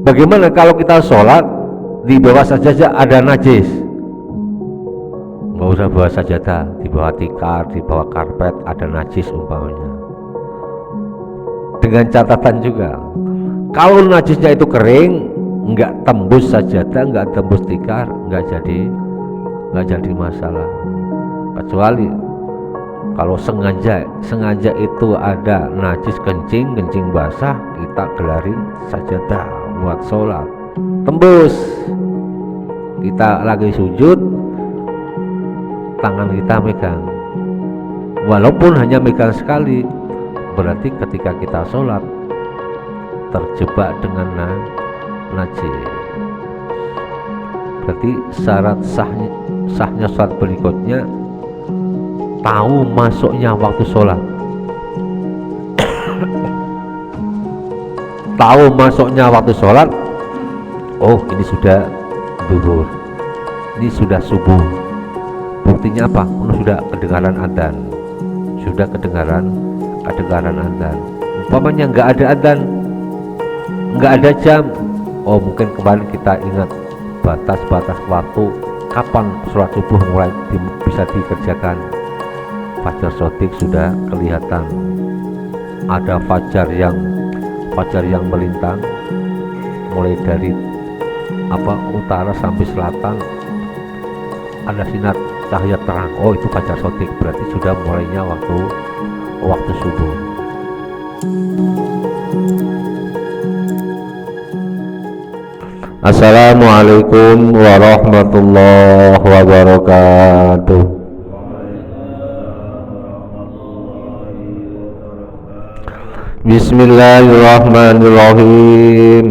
Bagaimana kalau kita sholat di bawah sajadah ada najis? Nggak usah bawa sajadah, di bawah tikar, di bawah karpet ada najis umpamanya. Dengan catatan juga, kalau najisnya itu kering, nggak tembus sajadah, nggak tembus tikar, nggak jadi masalah. Kecuali kalau sengaja itu ada najis kencing basah, kita gelarin sajadah buat sholat, tembus. Kita lagi sujud, tangan kita megang, walaupun hanya megang sekali, berarti ketika kita sholat terjebak dengan najis. Berarti syarat sahnya sholat berikutnya tahu masuknya waktu sholat. Tahu masuknya waktu sholat, oh ini sudah zuhur, ini sudah subuh. Buktinya apa? Sudah kedengaran adzan, adzan. Umpamanya nggak ada adzan, nggak ada jam, oh mungkin kemarin kita ingat batas waktu kapan sholat subuh mulai bisa dikerjakan. Fajar shodiq sudah kelihatan, ada fajar yang melintang mulai dari utara sampai selatan, ada sinar cahaya terang, oh itu fajar shodiq, berarti sudah mulainya waktu subuh. Assalamualaikum warahmatullahi wabarakatuh. Bismillahirrahmanirrahim.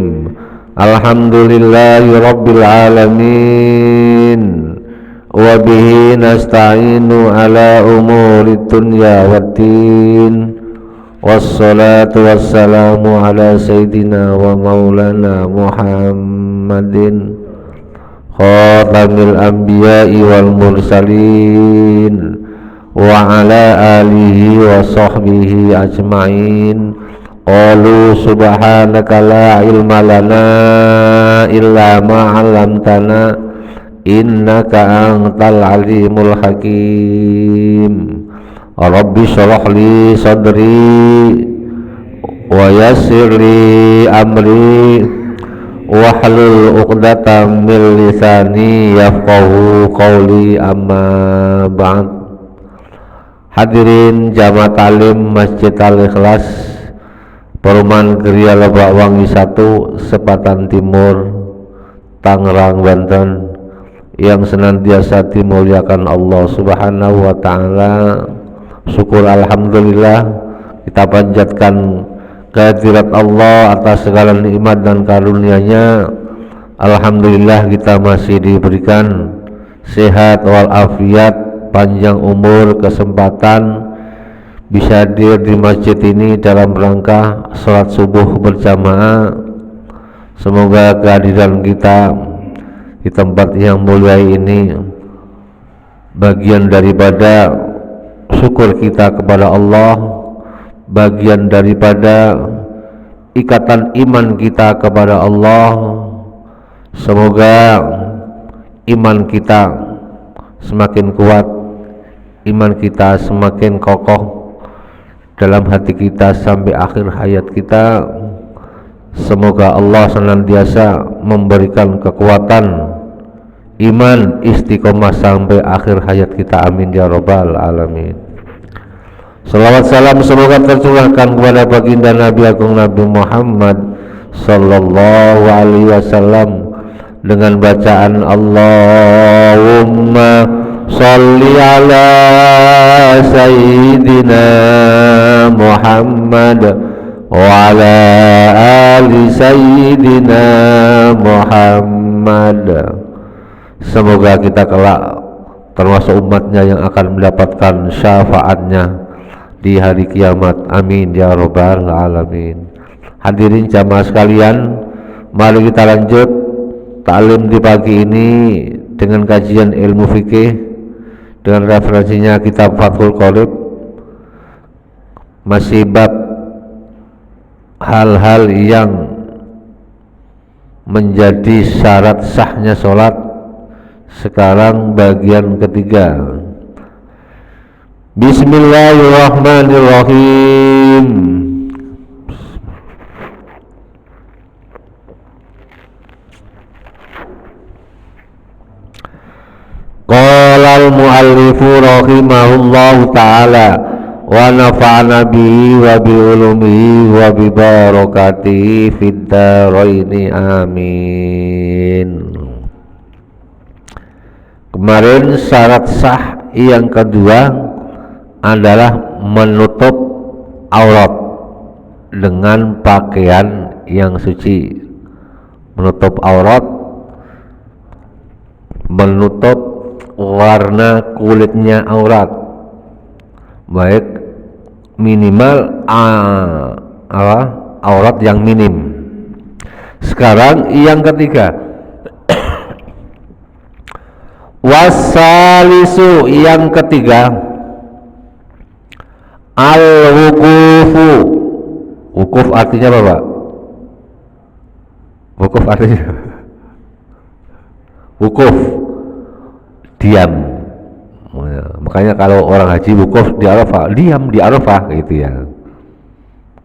Alhamdulillahi rabbil alamin. Wa bihi nasta'inu ala umuri dunya waddin. Wassalatu wassalamu ala sayyidina wa maulana Muhammadin khatamil anbiya'i wal mursalin wa ala alihi wa sahbihi ajma'in. Qalu subhanaka la ilma lana illa ma 'allamtana innaka antal alimul hakim. Rabbi shrah li sadri wa yassir li amri wahlul 'uqdatam min lisani yafqahu qawli, amma ba'd. Hadirin jamaah talim Masjid Al-Ikhlas Perumahan Geria Lebak Wangi 1, Sepatan Timur, Tangerang, Banten, yang senantiasa dimuliakan Allah Subhanahu wa ta'ala. Syukur alhamdulillah, kita panjatkan kehadirat Allah atas segala nikmat dan karunia-Nya. Alhamdulillah kita masih diberikan sehat walafiat, panjang umur, kesempatan bisa hadir di masjid ini dalam rangka sholat subuh berjamaah. Semoga kehadiran kita di tempat yang mulia ini bagian daripada syukur kita kepada Allah, bagian daripada ikatan iman kita kepada Allah. Semoga iman kita semakin kuat, iman kita semakin kokoh dalam hati kita sampai akhir hayat kita. Semoga Allah senantiasa memberikan kekuatan iman istiqomah sampai akhir hayat kita, amin ya rabbal alamin. Salawat salam semoga tercurahkan kepada baginda Nabi Agung Nabi Muhammad sallallahu alaihi wasallam dengan bacaan Allahumma sholli ala sayyidina Muhammad wa ala ali sayyidina Muhammad. Semoga kita kelak termasuk umatnya yang akan mendapatkan syafaatnya di hari kiamat, amin ya rabbal alamin. Hadirin jamaah sekalian, mari kita lanjut taklim di pagi ini dengan kajian ilmu fikih dengan referensinya kitab Fathul Qorib, masih bab hal-hal yang menjadi syarat sahnya sholat. Sekarang bagian ketiga. Bismillahirrahmanirrahim. Qala al-muallifu rahimahullahu ta'ala wa nafa'ana bihi wa bi ulumihi wa bi barakatihi fid dharaini amin. Kemarin syarat sah yang kedua adalah menutup aurat dengan pakaian yang suci. Menutup aurat, menutup warna kulitnya aurat, baik minimal aurat yang minim. Sekarang yang ketiga, wasalisu yang ketiga, al-wukufu. Wukuf artinya apa, Pak? Wukuf artinya wukuf, diam. Makanya kalau orang haji wukuf di Arafah, diam di Arafah gitu ya.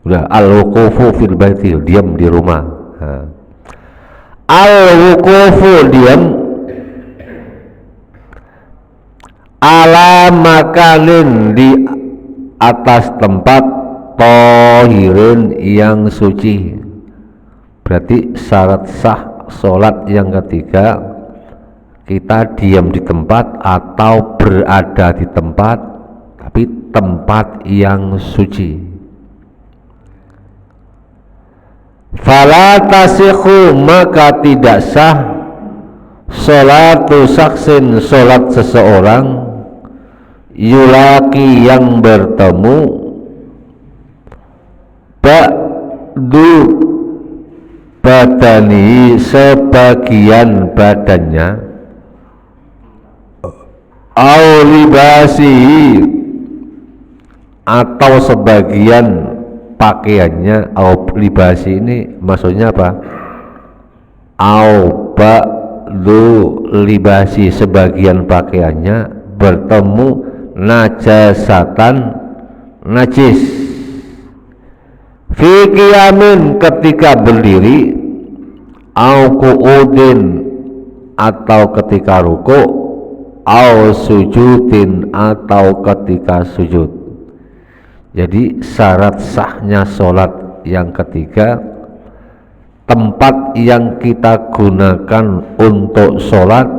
Udah, al-wukufu fil baiti, diam di rumah. Al-wukufu, diam ala makanin, di atas tempat, tohirin yang suci. Berarti syarat sah sholat yang ketiga, kita diam di tempat atau berada di tempat, tapi tempat yang suci. Fala tasikhu, maka tidak sah sholatu saksin, sholat seseorang, yulaki yang bertemu, ba'du badani sebagian badannya, au libasi atau sebagian pakaiannya. Au libasi ini maksudnya apa? Au ba'du libasi, sebagian pakaiannya bertemu najasatan, najis, fi qiyamin, ketika berdiri, au qu'udin atau ketika ruku, au sujudin atau ketika sujud. Jadi syarat sahnya sholat yang ketiga, tempat yang kita gunakan untuk sholat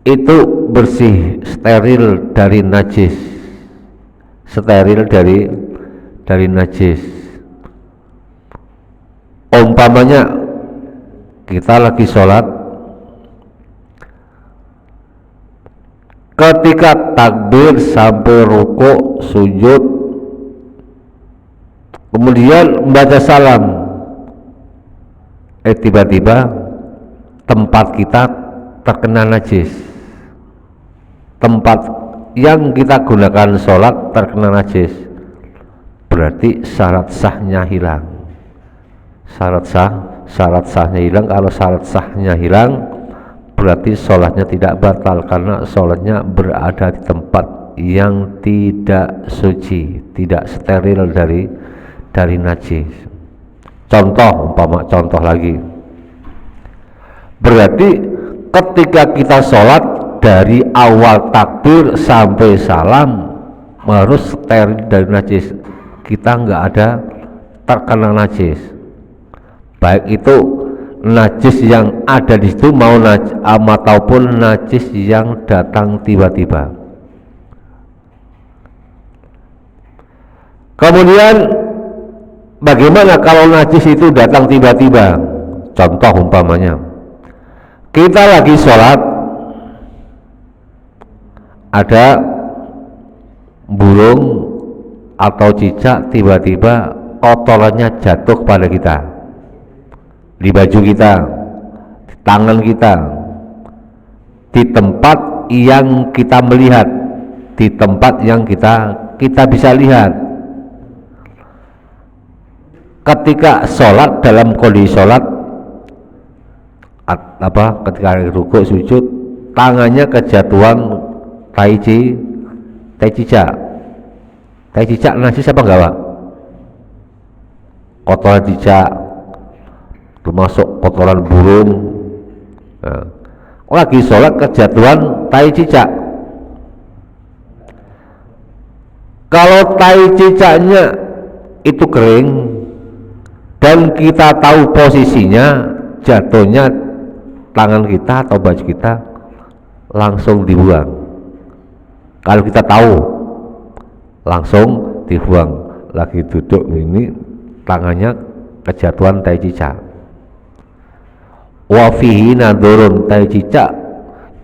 itu bersih, steril dari najis, steril dari najis. Umpamanya kita lagi sholat, ketika takbir sampai ruku, sujud, kemudian membaca salam, tiba-tiba tempat kita terkena najis, tempat yang kita gunakan sholat terkena najis, berarti syarat sahnya hilang. Syarat sahnya hilang. Kalau syarat sahnya hilang, berarti sholatnya tidak batal, karena sholatnya berada di tempat yang tidak suci, tidak steril dari najis. Contoh lagi, berarti ketika kita sholat dari awal takbir sampai salam harus steril dari najis, kita nggak ada terkena najis, baik itu najis yang ada di situ ataupun najis yang datang tiba-tiba. Kemudian bagaimana kalau najis itu datang tiba-tiba? Contoh umpamanya, kita lagi sholat, ada burung atau cicak tiba-tiba kotorannya jatuh kepada kita, di baju kita, di tangan kita, di tempat yang kita melihat, di tempat yang kita bisa lihat. ketika sholat, dalam kondisi sholat ketika rukuk sujud, tangannya kejatuhan tai cicak. Tai cicak najis apa enggak, Pak? Kotoran cicak termasuk kotoran burung. Nah, lagi sholat kejatuhan tai cicak. Kalau tai cicaknya itu kering dan kita tahu posisinya, jatuhnya tangan kita atau baju kita, langsung dibuang. Kalau kita tahu, langsung dibuang. Lagi duduk ini, tangannya kejatuhan tai cicak. Wafihi nadorun, tai cicak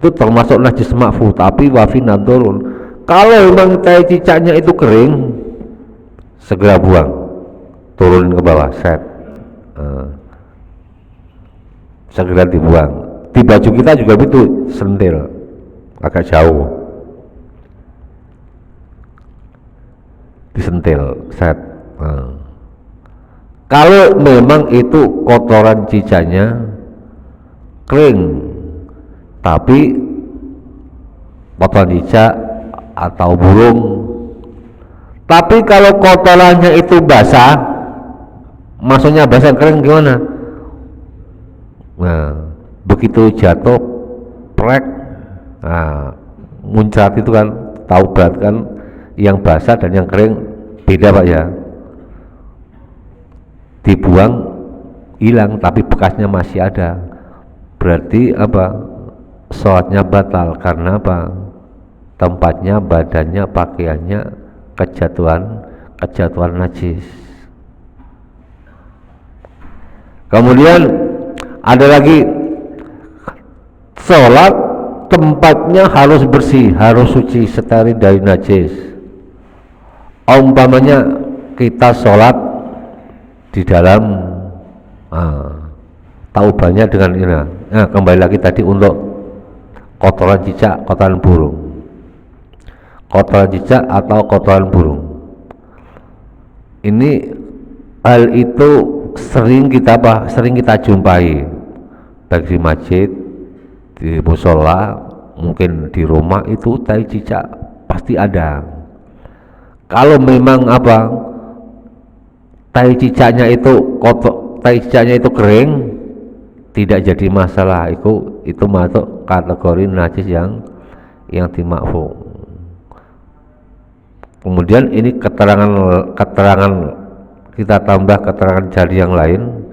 itu termasuk najis makfu, tapi wafi nadorun. Kalau memang tai cicaknya itu kering, segera buang, turun ke bawah, segera dibuang. Di baju kita juga begitu, sentil agak jauh, disentil, kalau memang itu kotoran cicaknya kering, tapi kotoran cicak atau burung. Tapi kalau kotorannya itu basah, maksudnya basah kering gimana? Nah, begitu jatuh prek, muncrat itu kan, tahu berat kan, yang basah dan yang kering beda, Pak ya. Dibuang hilang, tapi bekasnya masih ada. Berarti apa? Sholatnya batal. Karena apa? Tempatnya, badannya, pakaiannya kejatuhan najis. Kemudian ada lagi, sholat tempatnya harus bersih, harus suci, steril dari najis. Umpamanya kita sholat di dalam taubannya dengan ini. Nah, kembali lagi tadi untuk kotoran cicak, kotoran burung, kotoran cicak atau kotoran burung. Ini hal itu sering kita jumpai, baik di masjid, di musola, mungkin di rumah, itu tai cicak pasti ada. Kalau memang tai cicaknya itu kering, tidak jadi masalah, itu masuk kategori najis yang dimakfu. Kemudian ini keterangan kita tambah keterangan dari yang lain.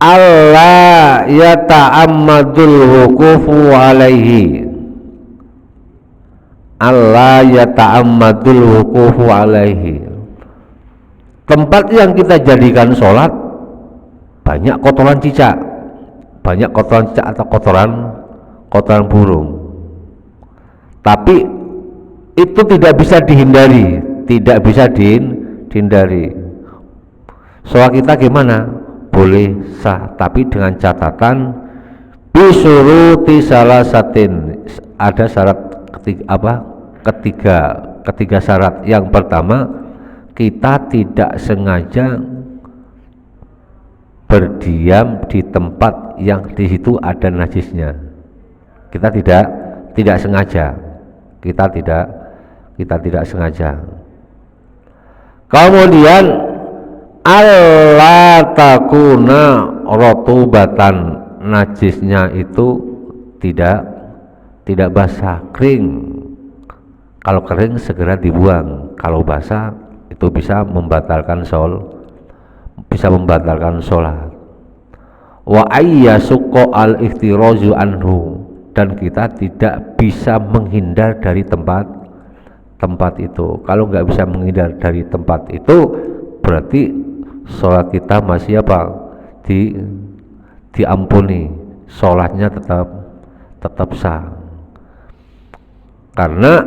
Allah yata'ammadul wuqufu alaihi. Allah yata'ammadul wuqufu alaihi. Tempat yang kita jadikan sholat banyak kotoran cicak, atau kotoran burung. Tapi itu tidak bisa dihindari, Sholat kita gimana? Boleh sah, tapi dengan catatan bisuruti salasatin, ada syarat ketiga syarat. Yang pertama, kita tidak sengaja berdiam di tempat yang di situ ada najisnya. Kita tidak sengaja. Kita tidak sengaja. Kemudian Allah takuna rotubatan, najisnya itu tidak basah, kering. Kalau kering segera dibuang, kalau basah itu bisa membatalkan sholat. Wa ayyasuqqa al-ihtirazu anhu, dan kita tidak bisa menghindar dari tempat itu. Kalau nggak bisa menghindar dari tempat itu, berarti sholat kita masih diampuni, sholatnya tetap sah. Karena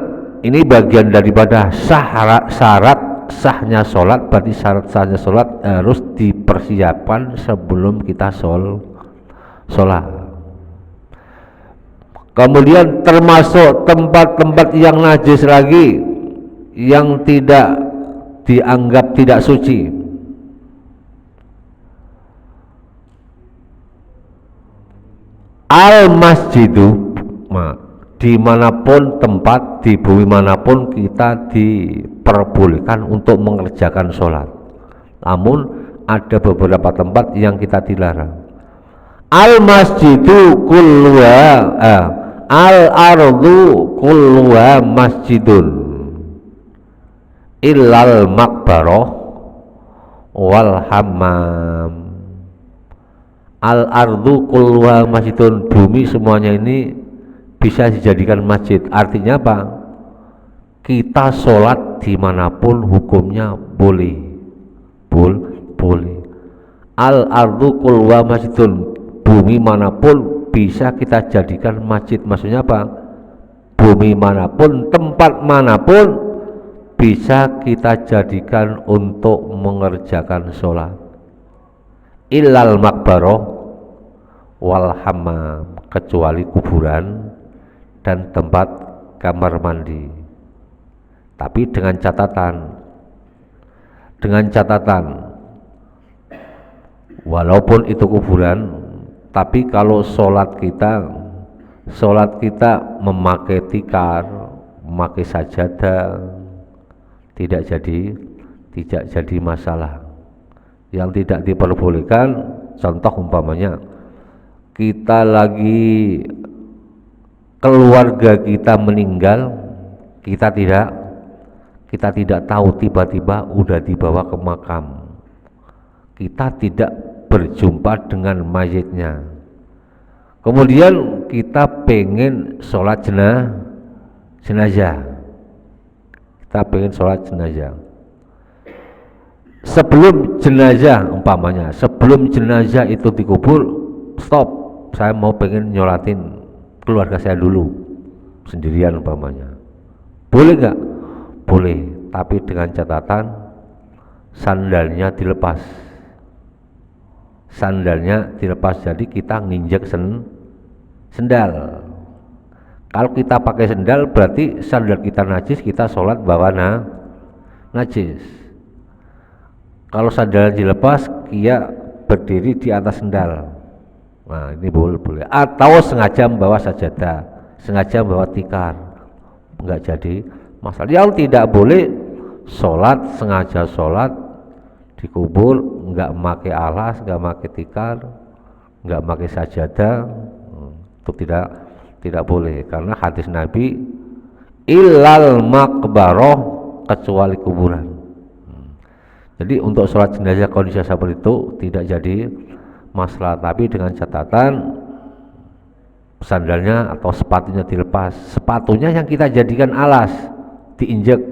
ini bagian daripada syarat sahnya sholat. Berarti syarat sahnya sholat harus dipersiapkan sebelum kita sholat. Kemudian termasuk tempat-tempat yang najis lagi yang tidak dianggap tidak suci. Al masjidu, dimanapun tempat di bumi manapun kita diperbolehkan untuk mengerjakan sholat. Namun ada beberapa tempat yang kita dilarang. Al masjidu kulluha, al ardu kulluha masjidun illal makbaroh wal hammam. Al ardu kulluha masjidun, bumi semuanya ini bisa dijadikan masjid. Artinya apa? Kita sholat dimanapun hukumnya boleh, boleh. Al ardu kulluha masjidun, bumi manapun bisa kita jadikan masjid. Maksudnya apa? Bumi manapun, tempat manapun bisa kita jadikan untuk mengerjakan sholat. Illal makbaroh wal hammam, kecuali kuburan dan tempat kamar mandi. Tapi dengan catatan walaupun itu kuburan, tapi kalau sholat kita memakai tikar, memakai sajadah, tidak jadi masalah. Yang tidak diperbolehkan, contoh umpamanya kita lagi, keluarga kita meninggal, kita tidak tahu, tiba-tiba udah dibawa ke makam, kita tidak berjumpa dengan mayitnya, kemudian kita pengen sholat jenazah, sebelum jenazah itu dikubur, stop, saya mau pengen nyolatin keluarga saya dulu sendirian umpamanya, boleh nggak? Boleh, tapi dengan catatan sandalnya dilepas, jadi kita nginjek sendal. Kalau kita pakai sendal berarti sandal kita najis, kita sholat bawa najis. Kalau sandalnya dilepas, dia berdiri di atas sendal, nah ini boleh. Atau sengaja membawa sajadah, sengaja membawa tikar, enggak jadi masalah. Yang tidak boleh sengaja sholat dikubur, enggak memakai alas, enggak memakai tikar, enggak memakai sajadah, itu tidak boleh, karena hadis Nabi illal makbaroh, kecuali kuburan. Jadi untuk sholat jenazah kondisi seperti itu tidak jadi masalah, tapi dengan catatan sandalnya atau sepatunya dilepas. Sepatunya yang kita jadikan alas diinjek,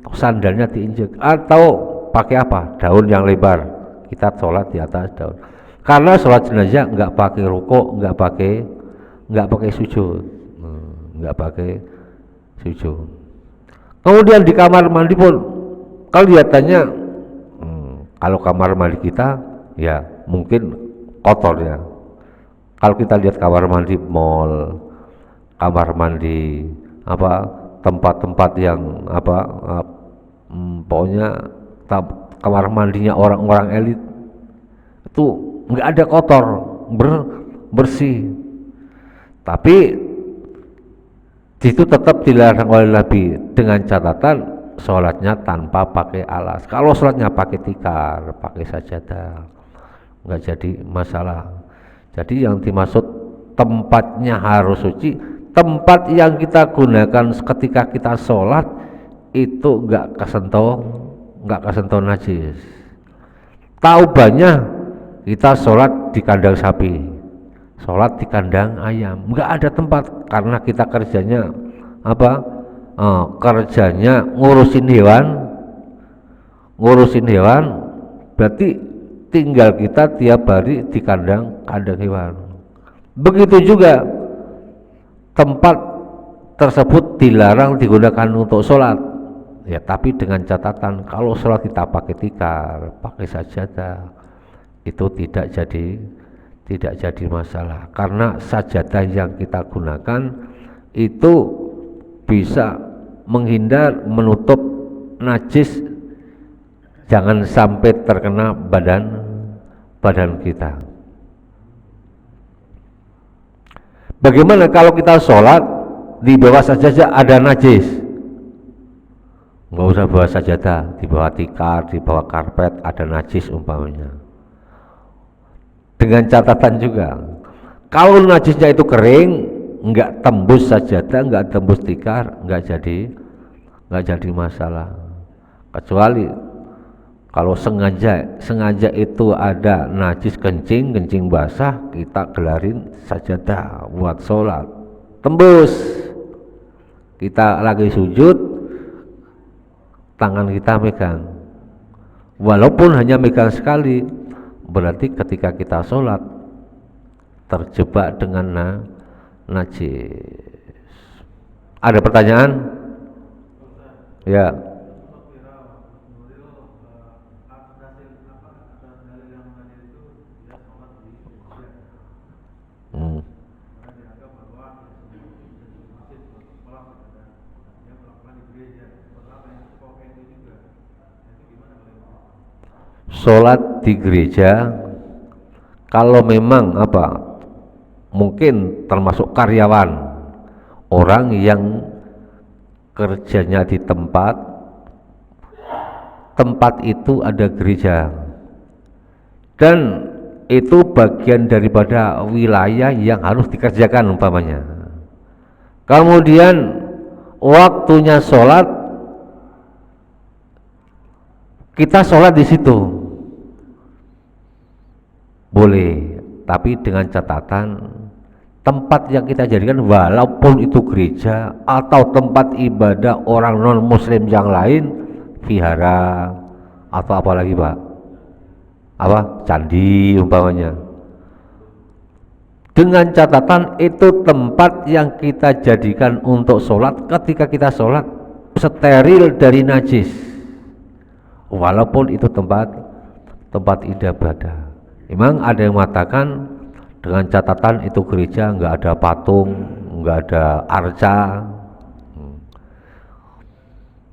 atau sandalnya diinjek, atau pakai apa? Daun yang lebar, kita sholat di atas daun. Karena sholat jenazah nggak pakai rukuk, nggak pakai sujud. Kemudian di kamar mandi pun kelihatannya, kalau kamar mandi kita ya mungkin kotor ya. Kalau kita lihat kamar mandi mall, kamar mandi tempat-tempat yang pokoknya kamar mandinya orang-orang elit itu nggak ada kotor, bersih. Tapi itu tetap dilarang oleh Nabi dengan catatan sholatnya tanpa pakai alas. Kalau sholatnya pakai tikar, pakai sajadah, nggak jadi masalah. Jadi yang dimaksud tempatnya harus suci, tempat yang kita gunakan ketika kita sholat itu nggak kesentuh najis. Taubahnya kita sholat di kandang sapi, sholat di kandang ayam, nggak ada tempat, karena kita kerjanya kerjanya ngurusin hewan, berarti tinggal kita tiap hari di kandang hewan. Begitu juga tempat tersebut dilarang digunakan untuk sholat ya, tapi dengan catatan kalau sholat kita pakai tikar, pakai sajadah, itu tidak tidak jadi masalah, karena sajadah yang kita gunakan itu bisa menghindar, menutup najis, jangan sampai terkena badan kita. Bagaimana kalau kita sholat di bawah sajadah ada najis? Nggak usah bawa sajadah, di bawah tikar, di bawah karpet ada najis umpamanya. Dengan catatan juga, kalau najisnya itu kering, nggak tembus sajadah, nggak tembus tikar, nggak jadi masalah. Kecuali kalau sengaja itu ada najis kencing basah, kita gelarin sajadah buat sholat, tembus. Kita lagi sujud, tangan kita megang, walaupun hanya megang sekali, berarti ketika kita sholat terjebak dengan najis. Ada pertanyaan? Ya. Sholat di gereja, kalau memang mungkin termasuk karyawan, orang yang kerjanya di tempat itu ada gereja, dan itu bagian daripada wilayah yang harus dikerjakan umpamanya. Kemudian waktunya sholat, kita sholat di situ boleh, tapi dengan catatan tempat yang kita jadikan, walaupun itu gereja atau tempat ibadah orang non muslim yang lain, vihara atau apalagi candi umpamanya, dengan catatan itu tempat yang kita jadikan untuk sholat. Ketika kita sholat steril dari najis, walaupun itu tempat ibadah. Memang ada yang mengatakan dengan catatan itu gereja, nggak ada patung, nggak ada arca.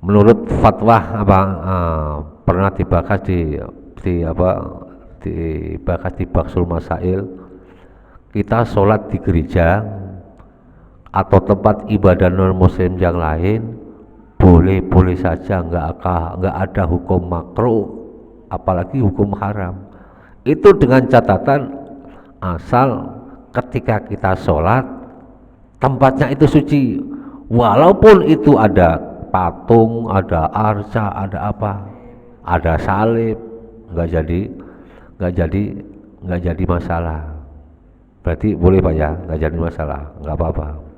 Menurut fatwa pernah dibahas dibahas di Baksul Masail, kita sholat di gereja atau tempat ibadah non muslim yang lain boleh saja, nggak ada hukum makruh apalagi hukum haram. Itu dengan catatan asal ketika kita sholat tempatnya itu suci, walaupun itu ada patung, ada arca, ada salib, nggak jadi masalah. Berarti boleh Pak ya, nggak jadi masalah, nggak apa-apa.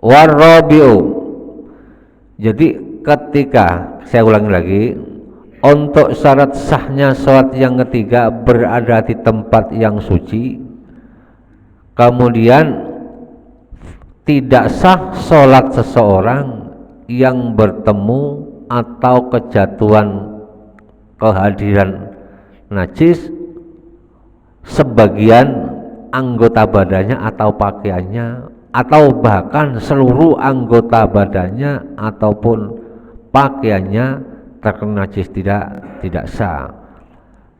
Warrabi'u. Jadi ketika, saya ulangi lagi, untuk syarat sahnya sholat yang ketiga berada di tempat yang suci, kemudian tidak sah sholat seseorang yang bertemu atau kehadiran najis sebagian anggota badannya atau pakaiannya, atau bahkan seluruh anggota badannya ataupun pakaiannya terkena najis, tidak sah.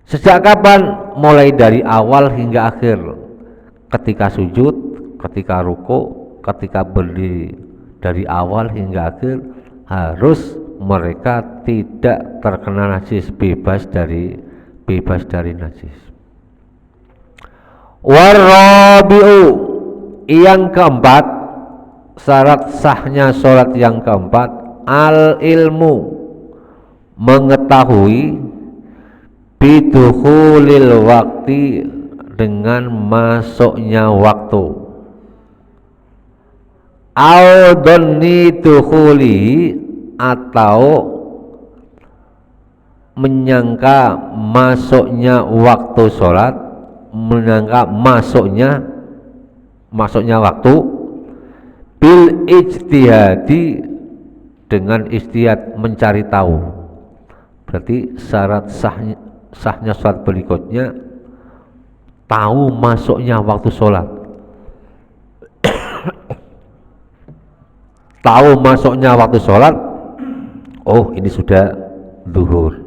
Sejak kapan? Mulai dari awal hingga akhir, ketika sujud, ketika ruku, ketika berdiri, dari awal hingga akhir harus mereka tidak terkena najis, bebas dari najis. Warrabi'u, yang keempat, syarat sahnya sholat yang keempat, al ilmu, mengetahui, bidukhulil waktu, dengan masuknya waktu, al-dhanni dukhuli, atau menyangka masuknya waktu sholat, menyangka masuknya waktu bil ijtihadi, dengan ijtihad mencari tahu. Berarti syarat sahnya sholat berikutnya tahu masuknya waktu sholat. Tahu masuknya waktu sholat, oh ini sudah zuhur,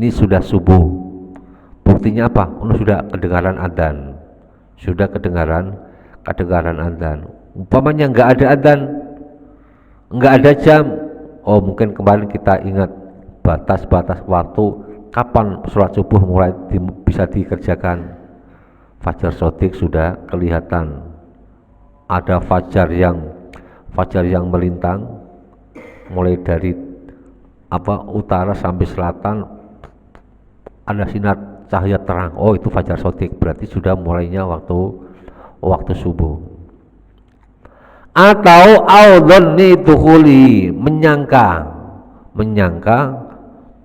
ini sudah subuh. Buktinya apa? Oh, sudah kedengaran adzan, sudah kedengaran adzan. Umpamanya nggak ada adzan, nggak ada jam, oh mungkin kemarin kita ingat batas-batas waktu kapan sholat subuh mulai bisa dikerjakan. Fajar sodik sudah kelihatan, ada fajar yang melintang mulai dari utara sampai selatan, ada sinar cahaya terang, oh itu fajar sodik, berarti sudah mulainya waktu subuh. Atau audhonni dukhuli, menyangka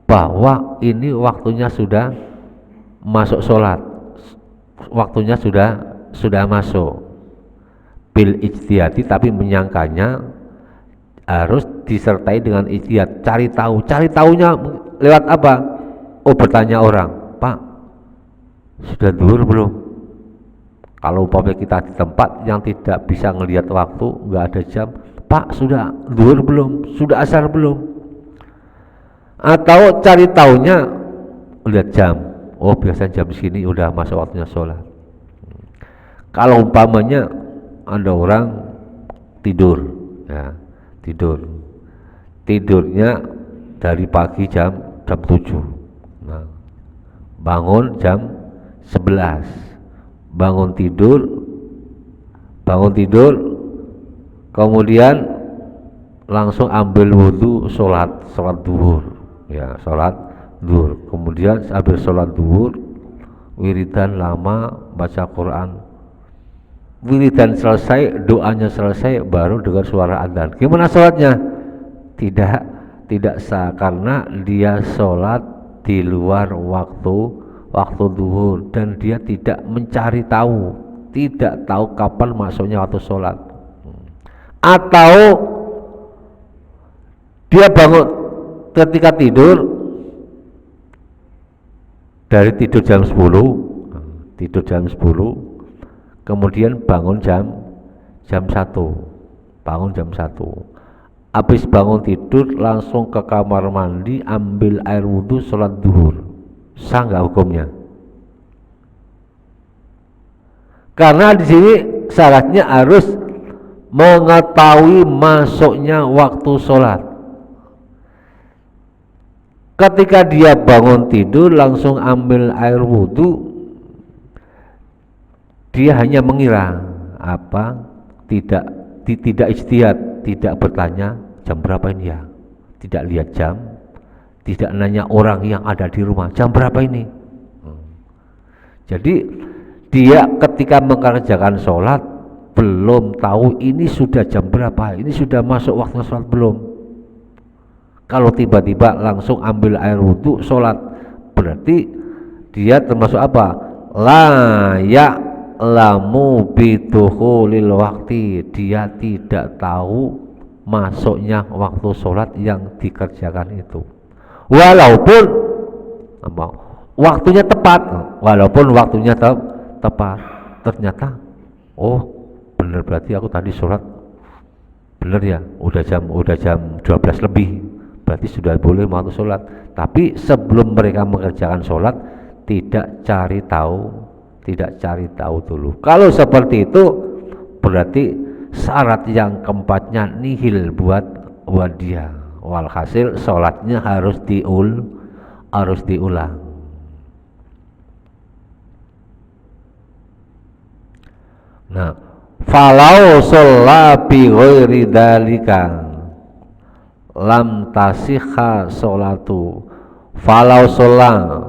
bahwa ini waktunya sudah masuk sholat, waktunya sudah masuk bil ijtihadi, tapi menyangkanya harus disertai dengan ijtihad, cari tahunya lewat apa? Oh bertanya orang, Pak sudah zuhur belum? Kalau umpamanya kita di tempat yang tidak bisa ngelihat waktu, nggak ada jam, Pak sudah zuhur belum? Sudah asar belum? Atau cari tahunya lihat jam, oh biasanya jam segini udah masuk waktunya sholat. Kalau umpamanya ada orang tidur, ya tidurnya dari pagi jam 7, nah, bangun jam 11, bangun tidur, kemudian langsung ambil wudhu, sholat duhur, ya sholat duhur, kemudian habis sholat duhur wiridan lama, baca Quran, wiridan selesai, doanya selesai, baru dengar suara adzan. Gimana sholatnya? Tidak sah, karena dia sholat di luar waktu duhur, dan dia tidak mencari tahu, tidak tahu kapan masuknya waktu sholat. Atau dia bangun ketika tidur, dari tidur jam 10, kemudian bangun jam 1, habis bangun tidur langsung ke kamar mandi, ambil air wudhu, sholat duhur, sah nggak hukumnya? Karena di sini syaratnya harus mengetahui masuknya waktu sholat. Ketika dia bangun tidur langsung ambil air wudhu, dia hanya mengira, tidak ijtihad, tidak bertanya jam berapa ini ya, tidak lihat jam, tidak nanya orang yang ada di rumah jam berapa ini. Jadi dia ketika mengerjakan sholat belum tahu ini sudah jam berapa, ini sudah masuk waktu sholat belum. Kalau tiba-tiba langsung ambil air wudhu sholat, berarti dia termasuk apa? Lamu bidukhulil waktu, dia tidak tahu masuknya waktu sholat yang dikerjakan itu, walaupun waktunya tepat, ternyata oh benar, berarti aku tadi sholat benar ya, udah jam 12 lebih, berarti sudah boleh waktu sholat. Tapi sebelum mereka mengerjakan sholat tidak cari tahu dulu. Kalau seperti itu berarti syarat yang keempatnya nihil buat dia. Walhasil sholatnya harus diulang. Nah, falau sholla bi ghairi dzalika lam tasihha sholatu. Falau sholla,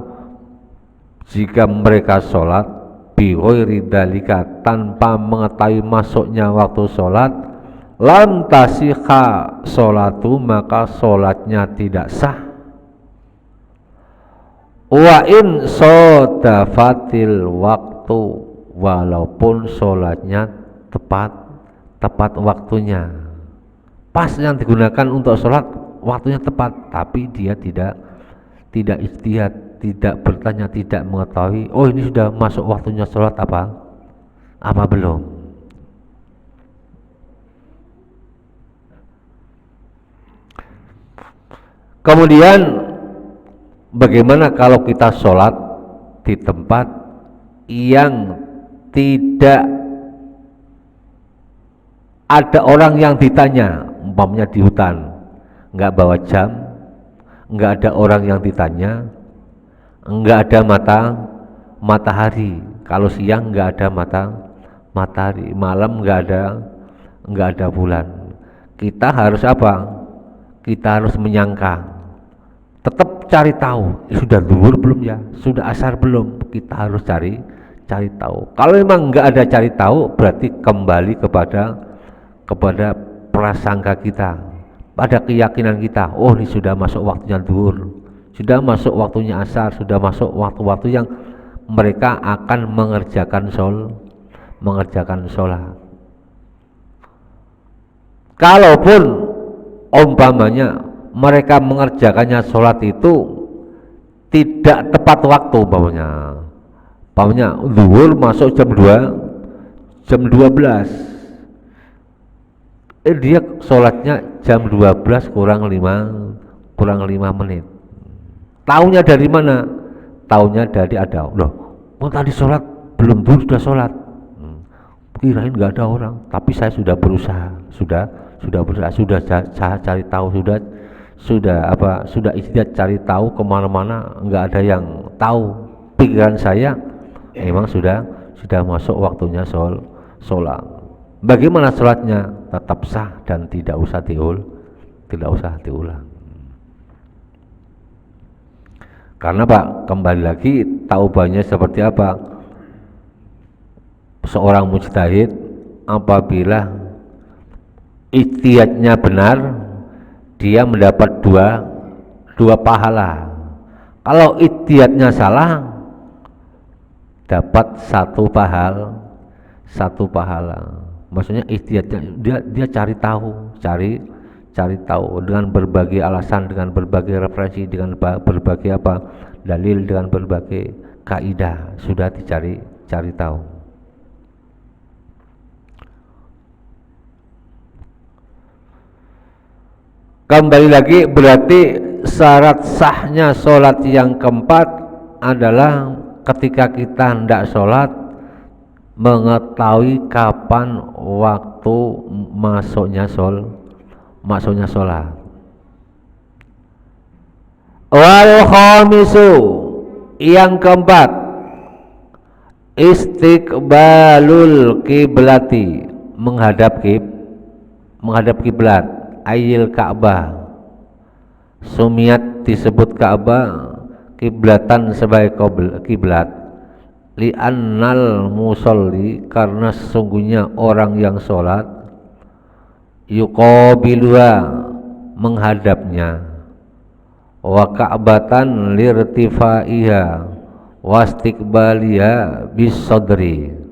jika mereka sholat bi ghairi dzalika, tanpa mengetahui masuknya waktu sholat, lam tasihha sholatu, maka sholatnya tidak sah. Wa in sodafatil waktu, walaupun sholatnya tepat waktunya, pas yang digunakan untuk sholat waktunya tepat, tapi dia tidak ijtihad, tidak bertanya, tidak mengetahui, oh ini sudah masuk waktunya sholat apa belum. Kemudian bagaimana kalau kita sholat di tempat yang tidak ada orang yang ditanya, umpamanya di hutan, nggak bawa jam, nggak ada orang yang ditanya, nggak ada matahari. Kalau siang nggak ada matahari, malam nggak ada bulan. Kita harus apa? Kita harus menyangka, tetap cari tahu, sudah zuhur belum ya, sudah asar belum. Kita harus cari tahu. Kalau memang nggak ada cari tahu, berarti kembali kepada prasangka kita, pada keyakinan kita, oh ini sudah masuk waktunya zuhur, sudah masuk waktunya asar, sudah masuk waktu-waktu yang mereka akan mengerjakan sholat. Kalaupun umpamanya mereka mengerjakannya sholat itu tidak tepat waktu, umpamanya zuhur masuk jam 12, dia sholatnya jam 12 kurang 5 menit. Taunya dari mana? Taunya dari ada, loh, tadi sholat belum zuhur sudah sholat. Kirain nggak ada orang, tapi saya sudah berusaha, sudah cari tahu, sudah ijtihad cari tahu kemana-mana, nggak ada yang tahu. Pikiran saya memang sudah masuk waktunya sholat. Bagaimana sholatnya? Tetap sah dan tidak usah diulang. Karena Pak, kembali lagi taubahnya seperti apa? Seorang mujtahid apabila ijtihadnya benar, dia mendapat dua pahala. Kalau ijtihadnya salah, dapat satu pahala. Maksudnya ijtihadnya dia cari tahu dengan berbagai alasan, dengan berbagai referensi, dengan berbagai dalil, dengan berbagai kaidah, sudah cari tahu. Kembali lagi, berarti syarat sahnya sholat yang keempat adalah ketika kita hendak sholat, mengetahui kapan waktu masuknya sholat. Wal khamisu, yang keempat, istiqbalul kiblati, menghadap kiblat. Ayil Ka'bah, sumiat disebut Ka'bah kiblatan sebagai kiblat, li'annal musolli, karena sesungguhnya orang yang sholat, yuqabiluha, menghadapnya, wa ka'batan lirtifaiha wastiqbaliha bisodri.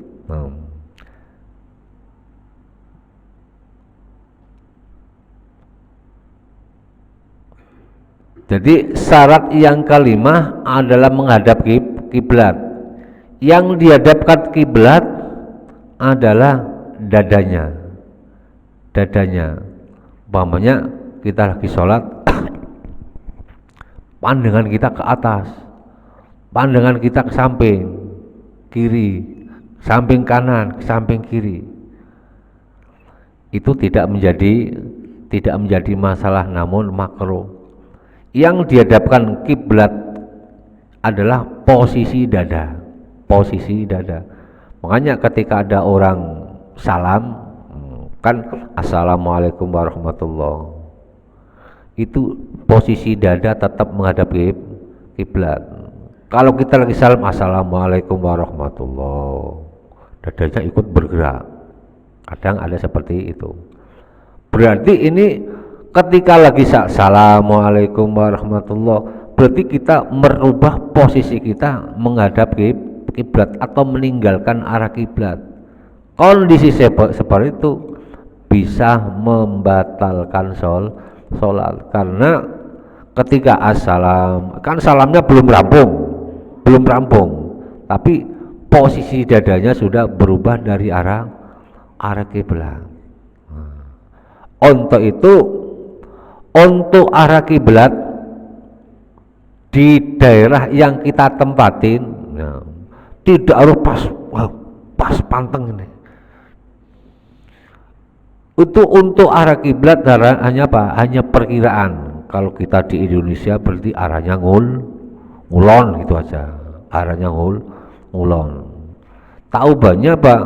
Jadi syarat yang kelima adalah menghadap kiblat. Yang dihadapkan kiblat adalah dadanya. Umpamanya kita lagi sholat, pandangan kita ke atas, pandangan kita ke samping kiri, samping kanan, ke samping kiri. Itu tidak menjadi masalah, namun makruh. Yang dihadapkan kiblat adalah posisi dada. Makanya ketika ada orang salam, kan assalamualaikum warahmatullah, itu posisi dada tetap menghadap kiblat. Kalau kita lagi salam assalamualaikum warahmatullah, dadanya ikut bergerak. Kadang ada seperti itu. Berarti ini ketika lagi assalamualaikum warahmatullah, berarti kita merubah posisi kita menghadap kiblat atau meninggalkan arah kiblat. Kondisi seperti itu bisa membatalkan sholat, karena ketika assalam, kan salamnya belum rampung, tapi posisi dadanya sudah berubah dari arah kiblat. Untuk arah kiblat di daerah yang kita tempatin, ya, tidak harus pas panteng ini. Untuk arah kiblat hanya apa? Hanya perkiraan. Kalau kita di Indonesia berarti arahnya ngulon gitu aja. Arahnya ngulon. Tahu banyak Pak,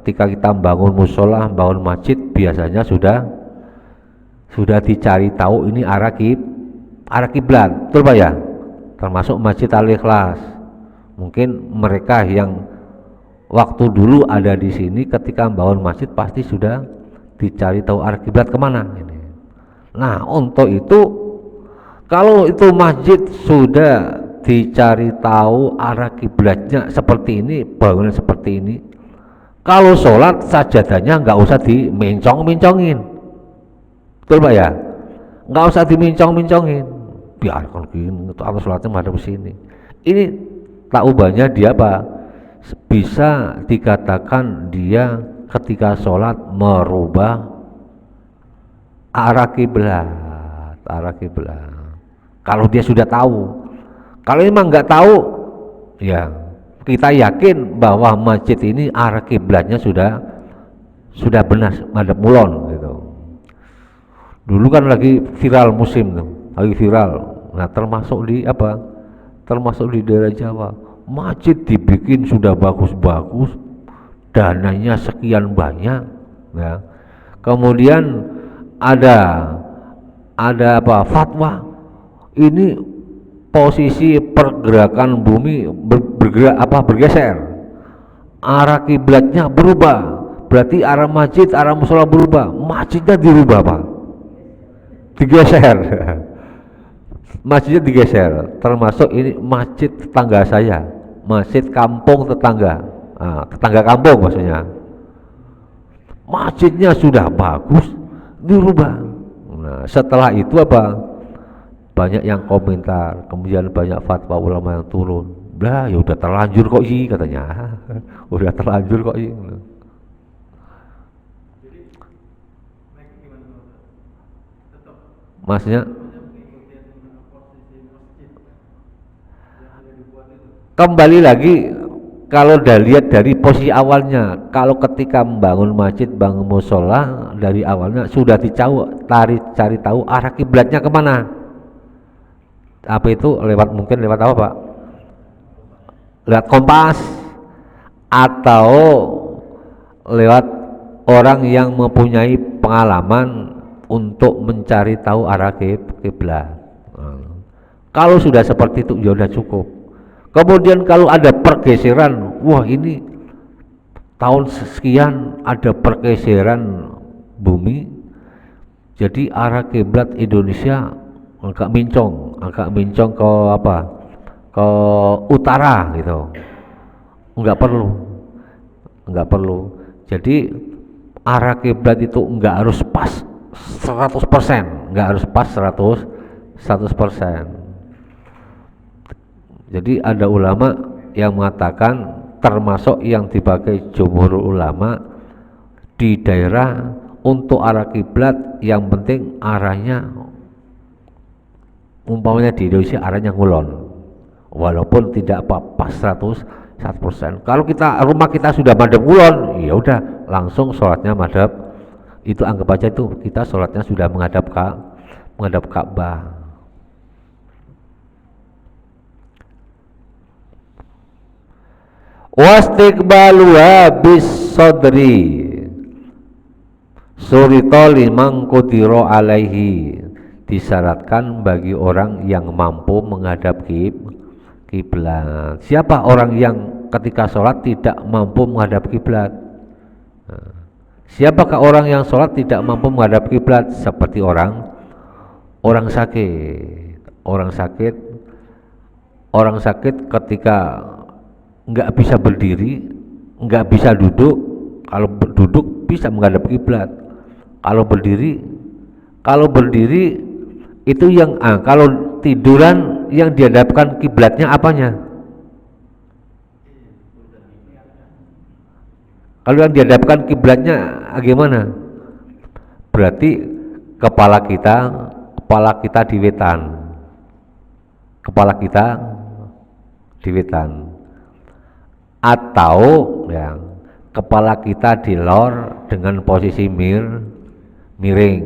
ketika kita bangun musola, bangun masjid, biasanya sudah dicari tahu ini arah kiblat, betul Pak ya? Termasuk Masjid Al-Ikhlas. Mungkin mereka yang waktu dulu ada di sini ketika bangun masjid pasti sudah dicari tahu arah kiblat kemana ini. Nah, untuk itu kalau itu masjid sudah dicari tahu arah kiblatnya seperti ini, bangunan seperti ini, kalau sholat sajadahnya nggak usah dimincong-mincongin, betul Pak ya? Nggak usah dimincong-mincongin, biarkan gini atau sholatnya menghadap ke sini. Ini tak ubahnya dia apa? Bisa dikatakan dia ketika sholat merubah arah kiblat. Kalau dia sudah tahu. Kalau memang nggak tahu, ya kita yakin bahwa masjid ini arah kiblatnya sudah benar madhab mulon gitu. Dulu kan lagi viral musim tuh, lagi viral. Nah, termasuk di daerah Jawa, masjid dibikin sudah bagus-bagus, dananya sekian banyak, ya. Kemudian ada fatwa ini posisi pergerakan bumi bergeser, arah kiblatnya berubah, berarti arah masjid, arah musola berubah, masjidnya dirubah Pak, digeser. Masjidnya digeser, termasuk ini masjid tetangga saya, masjid kampung tetangga kampung maksudnya, masjidnya sudah bagus dirubah. Nah, setelah itu banyak yang komentar, kemudian banyak fatwa ulama yang turun. Ya udah terlanjur kok sih katanya. Udah terlanjur kok sih. Maksudnya kembali lagi, kalau lihat dari posisi awalnya, kalau ketika membangun masjid, bangun musola, dari awalnya sudah cari tahu arah kiblatnya kemana. Apa itu? Mungkin lewat apa Pak? Lewat kompas atau lewat orang yang mempunyai pengalaman untuk mencari tahu arah kiblat. Kalau sudah seperti itu ya sudah cukup. Kemudian kalau ada pergeseran, wah ini tahun sekian ada pergeseran bumi, jadi arah kiblat Indonesia agak mincong ke utara gitu. Enggak perlu. Jadi arah kiblat itu enggak harus pas 100%, enggak harus pas 100%. Jadi ada ulama yang mengatakan, termasuk yang dipakai jumhur ulama, di daerah untuk arah kiblat yang penting arahnya, umpamanya di Indonesia arahnya ngulon, walaupun tidak pas 100%. Kalau rumah kita sudah madhab ngulon, ya udah langsung sholatnya madhab, itu anggap aja itu kita sholatnya sudah menghadap Ka'bah. Wastiqbaluha bis sodri surito liman qudira alaihi, disyaratkan bagi orang yang mampu menghadap kiblat. Siapa orang yang ketika sholat tidak mampu menghadap kiblat? Siapakah orang yang sholat tidak mampu menghadap kiblat? Seperti orang sakit Orang sakit ketika nggak bisa berdiri, nggak bisa duduk, kalau duduk bisa menghadap kiblat. Kalau berdiri, kalau berdiri itu yang kalau tiduran yang dihadapkan kiblatnya apanya? Kalau yang dihadapkan kiblatnya gimana? Berarti kepala kita di wetan. Kepala kita di wetan. Atau ya, kepala kita di lor dengan posisi miring.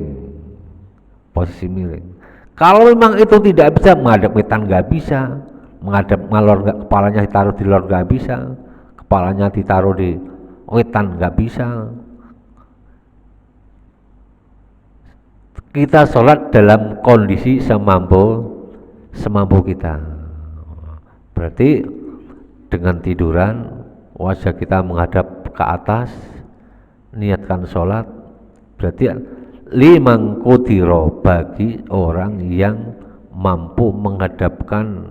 Posisi miring. Kalau memang itu tidak bisa menghadap wetan, nggak bisa. Menghadap ngalor, kepalanya ditaruh di lor nggak bisa. Kepalanya ditaruh di wetan nggak bisa. Kita sholat dalam kondisi semampu kita. Berarti dengan tiduran wajah kita menghadap ke atas, niatkan sholat. Berarti limang kudiro, bagi orang yang mampu menghadapkan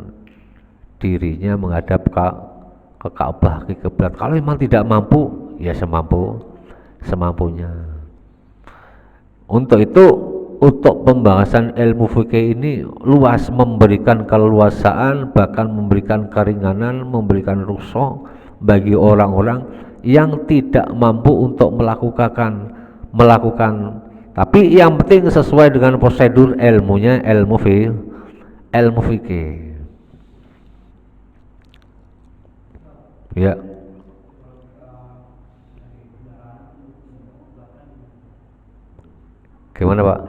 dirinya menghadap ke Ka'bah, ke kiblat. Kalau memang tidak mampu, ya semampunya. Untuk itu, untuk pembahasan ilmu fikih ini luas, memberikan keleluasaan, bahkan memberikan keringanan, memberikan rukhsah bagi orang-orang yang tidak mampu untuk melakukan. Tapi yang penting sesuai dengan prosedur ilmunya, ilmu fikih. Ya. Gimana Pak?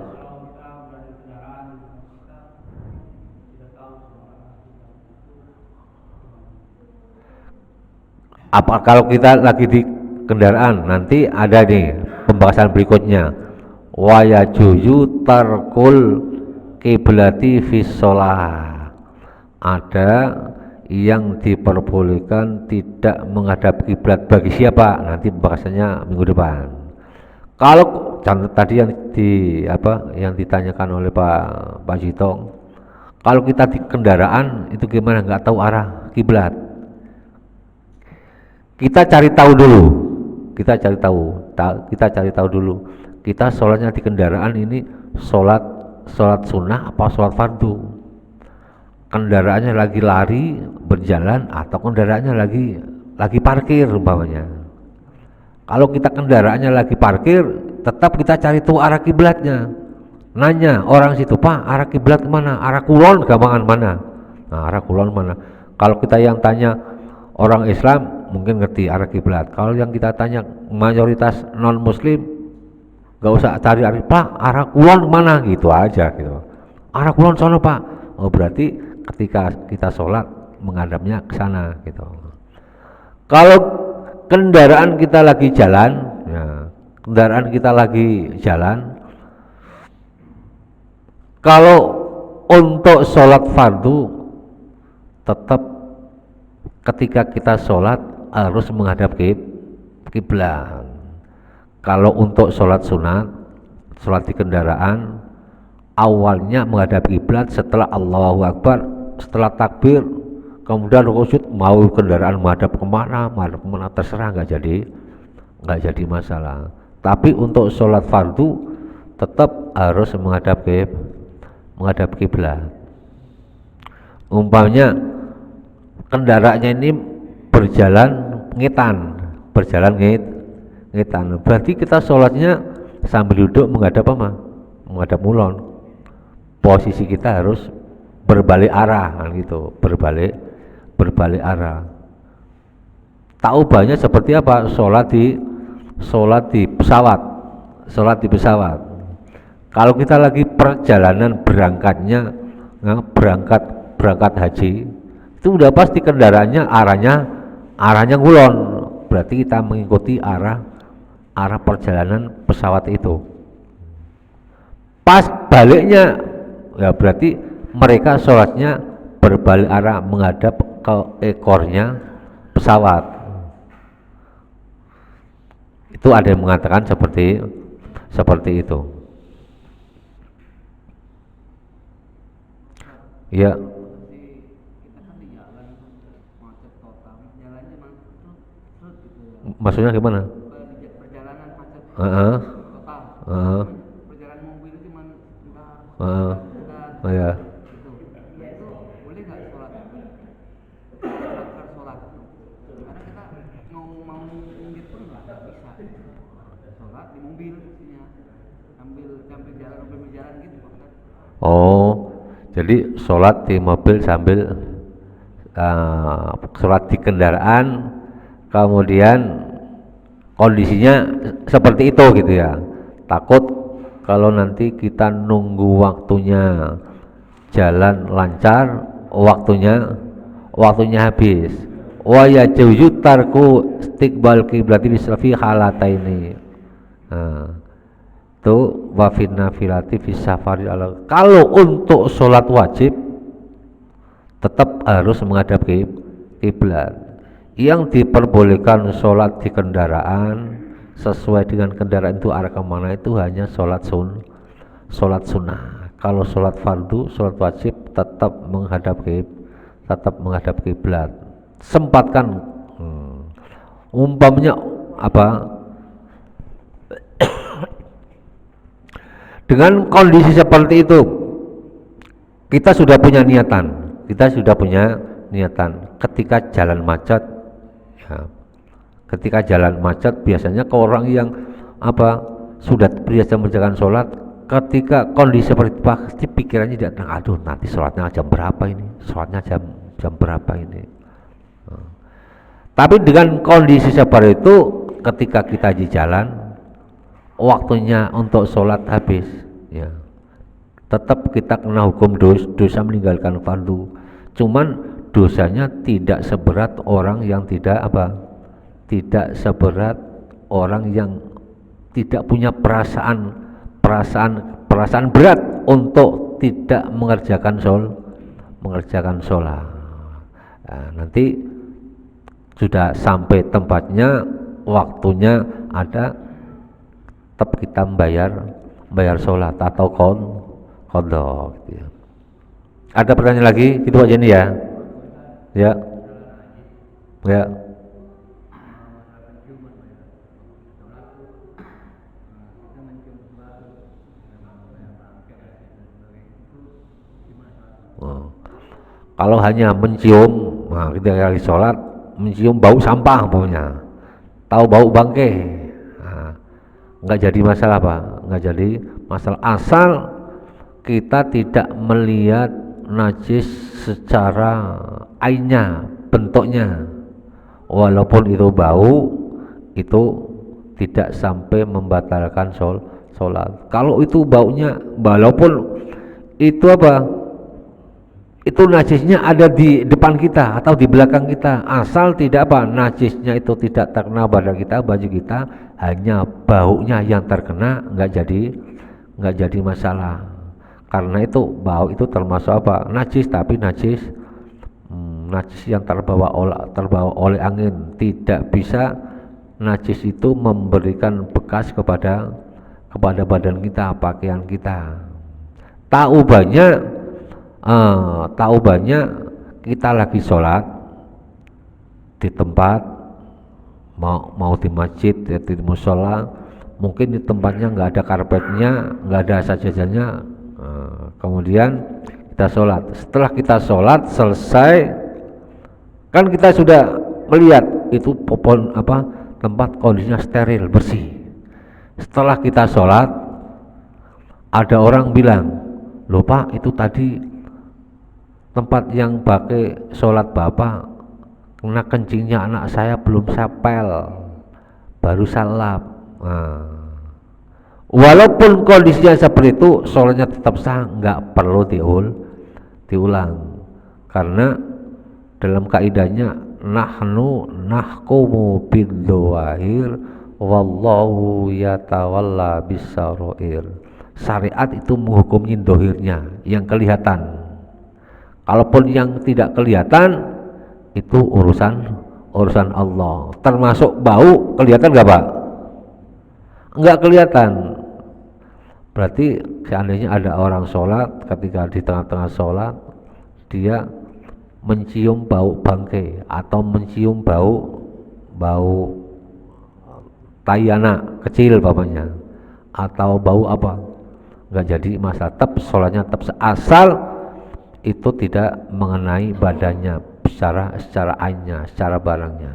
Apa kalau kita lagi di kendaraan, nanti ada nih pembahasan berikutnya, wa yajuzu tarkul kiblati fi shalah. Ada yang diperbolehkan tidak menghadap kiblat bagi siapa? Nanti pembahasannya minggu depan. Kalau tadi yang ditanyakan oleh Pak Jitong, kalau kita di kendaraan itu gimana, nggak tahu arah kiblat, kita cari tahu dulu. Kita sholatnya di kendaraan ini sholat sunnah apa sholat fardu? Kendaraannya lagi lari berjalan atau kendaraannya lagi parkir umpamanya. Kalau kita kendaraannya lagi parkir, tetap kita cari tahu arah kiblatnya. Nanya orang situ, Pak, arah kiblat mana? Arah kulon gampangan mana? Nah, arah kulon mana? Kalau kita yang tanya orang Islam mungkin ngerti arah kiblat. Kalau yang kita tanya mayoritas non muslim, nggak usah cari arah, Pak, arah kulon mana, gitu aja gitu. Arah kulon sono Pak. Oh, berarti ketika kita sholat menghadapnya ke sana gitu. Kalau kendaraan kita lagi jalan, kalau untuk sholat fardu tetap ketika kita sholat harus menghadap kiblat. Kalau untuk sholat sunat, sholat di kendaraan, awalnya menghadap kiblat, setelah Allahu Akbar, setelah takbir, kemudian sujud, mau kendaraan menghadap kemana terserah, nggak jadi masalah. Tapi untuk sholat fardu tetap harus menghadap kiblat. Umpamanya kendaraannya ini berjalan ngetan, berarti kita sholatnya sambil duduk menghadap mulon. Posisi kita harus berbalik arah kan gitu, berbalik arah. Tak ubahnya seperti apa? Sholat di pesawat. Kalau kita lagi perjalanan berangkat haji, itu udah pasti kendaraannya arahnya ngulon, berarti kita mengikuti arah perjalanan pesawat itu. Pas baliknya ya berarti mereka sholatnya berbalik arah menghadap ke ekornya pesawat. Itu ada yang mengatakan seperti itu. Ya. Maksudnya gimana? Di perjalanan macet Heeh. kota, Heeh. perjalanan mobil itu cuma entah Heeh. dekat Oh ya. gitu. Itu boleh nggak sholat? Sholat sholat. Karena kita mau ngintip pun nggak bisa. Sholat di mobil maksudnya. Sambil jalan gitu Pak Ustaz. Oh, jadi sholat di mobil sambil sholat di kendaraan, kemudian kondisinya seperti itu gitu ya. Takut kalau nanti kita nunggu waktunya jalan lancar, waktunya habis. Wa yajuzu tarku istiqbal qiblati bisrafi halataini. Nah, itu wa fin nafilati fi safari ala. Kalau untuk sholat wajib tetap harus menghadap kiblat. Yang diperbolehkan sholat di kendaraan sesuai dengan kendaraan itu arah kemana itu hanya sholat sunnah. Kalau sholat fardu, sholat wajib tetap menghadap kiblat. Sempatkan, umpamanya apa? Dengan kondisi seperti itu, kita sudah punya niatan. Ketika jalan macet, ya, ketika jalan macet biasanya ke orang yang apa sudah biasa mengerjakan sholat, ketika kondisi seperti itu pasti pikirannya tidak tenang. Aduh, nanti sholatnya jam berapa ini? Sholatnya jam berapa ini? Tapi dengan kondisi seperti itu, ketika kita di jalan, waktunya untuk sholat habis, ya, tetap kita kena hukum dosa meninggalkan fardu. Cuman dosanya tidak seberat orang yang tidak seberat orang yang tidak punya perasaan berat untuk tidak mengerjakan sholat. Nah, nanti sudah sampai tempatnya, waktunya ada, tetap kita bayar sholat atau qadha gitu ya. Ada pertanyaan lagi? Gitu aja nih ya. Ya. Ya. Oh. Kalau hanya mencium, nah kita lagi sholat, mencium bau sampah umpamanya, tahu bau bangke, nah, nggak jadi masalah Pak, nggak jadi masalah asal kita tidak melihat najis secara ainnya, bentuknya, walaupun itu bau, itu tidak sampai membatalkan sholat. Kalau itu baunya, walaupun itu apa? Itu najisnya ada di depan kita atau di belakang kita, asal tidak apa najisnya itu tidak terkena badan kita, baju kita, hanya baunya yang terkena, nggak jadi masalah. Karena itu bau itu termasuk apa? Najis, tapi najis yang terbawa oleh angin. Tidak bisa najis itu memberikan bekas kepada badan kita, pakaian kita. Tahu banyak kita lagi sholat di tempat, mau di masjid, di musola, mungkin di tempatnya nggak ada karpetnya, nggak ada sajadahnya, kemudian kita sholat. Setelah kita sholat selesai, kan kita sudah melihat itu tempat kondisinya steril, bersih. Setelah kita sholat, ada orang bilang, loh Pak, itu tadi tempat yang pakai sholat Bapak kena kencingnya anak saya, belum sepel, baru salap. Walaupun kondisinya seperti itu, sholatnya tetap sah, nggak perlu diulang. Karena dalam kaidahnya nahnu nahkumu bidzawahir wallahu yatawalla bisarair. Syariat itu menghukumi dohirnya, yang kelihatan. Kalaupun yang tidak kelihatan itu urusan Allah. Termasuk bau, kelihatan nggak Pak? Nggak kelihatan. Berarti seandainya ada orang sholat, ketika di tengah-tengah sholat dia mencium bau bangkai atau mencium bau tai anak kecil bapaknya atau bau apa, nggak jadi masalah, tetap sholatnya tetap asal itu tidak mengenai badannya secara ainnya, secara barangnya.